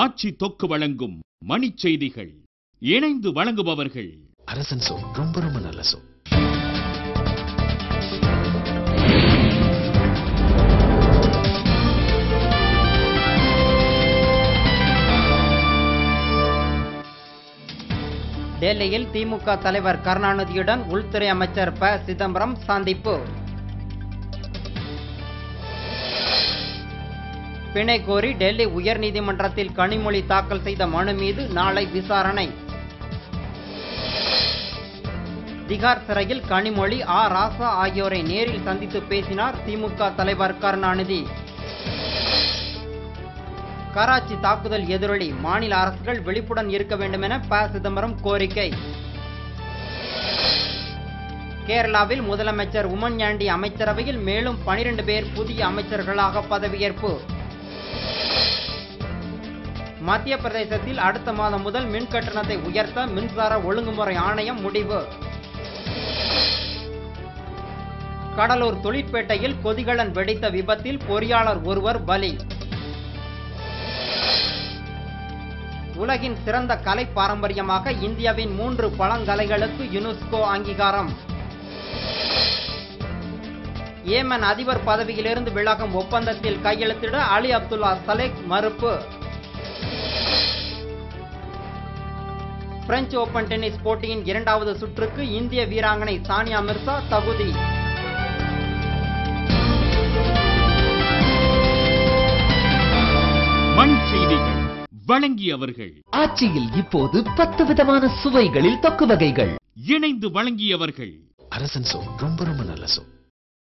ஆட்சி தொக்கு வழங்கும் மணிச் செய்திகள். இணைந்து வழங்குபவர்கள் அரசன் சோ. ரொம்ப ரொம்ப நல்ல சோ. டெல்லியில் திமுக தலைவர் கருணாநிதியுடன் உள்துறை அமைச்சர் ப. சிதம்பரம் சந்திப்பு. பிணை கோரி டெல்லி உயர்நீதிமன்றத்தில் கனிமொழி தாக்கல் செய்த மனு மீது நாளை விசாரணை. திகார் சிறையில் கனிமொழி, ஆ. ராசா ஆகியோரை நேரில் சந்தித்து பேசினார் திமுக தலைவர் கருணாநிதி. கராச்சி தாக்குதல் எதிரொலி, மாநில அரசுகள் விழிப்புடன் இருக்க வேண்டும் என ப. சிதம்பரம் கோரிக்கை. கேரளாவில் முதலமைச்சர் உம்மன்சாண்டி அமைச்சரவையில் மேலும் 12 பேர் புதிய அமைச்சர்களாக பதவியேற்பு. மத்திய பிரதேசத்தில் அடுத்த மாதம் முதல் மின் கட்டணத்தை உயர்த்த மின்சார ஒழுங்குமுறை ஆணையம் முடிவு. கடலூர் தொழிற்பேட்டையில் கொதிகலன் வெடித்த விபத்தில் பொறியாளர் ஒருவர் பலி. உலகின் சிறந்த கலை பாரம்பரியமாக இந்தியாவின் 3 பழங்கலைகளுக்கு யுனெஸ்கோ அங்கீகாரம். ஏமன் அதிபர் பதவியிலிருந்து விலகும் ஒப்பந்தத்தில் கையெழுத்திட அலி அப்துல்லா சலேக் மறுப்பு. பிரெஞ்சு ஓபன் டென்னிஸ் போட்டியின் 2வது சுற்றுக்கு இந்திய வீராங்கனை சானியா மிர்சா தகுதி. மணிச் செய்திகள் வழங்கியவர்கள். ஆட்சியில் இப்போது 10 விதமான சுவைகளில் தொக்கு வகைகள். இணைந்து வழங்கியவர்கள் அரசன் சோ. ரொம்ப ரொம்ப நல்ல சோ.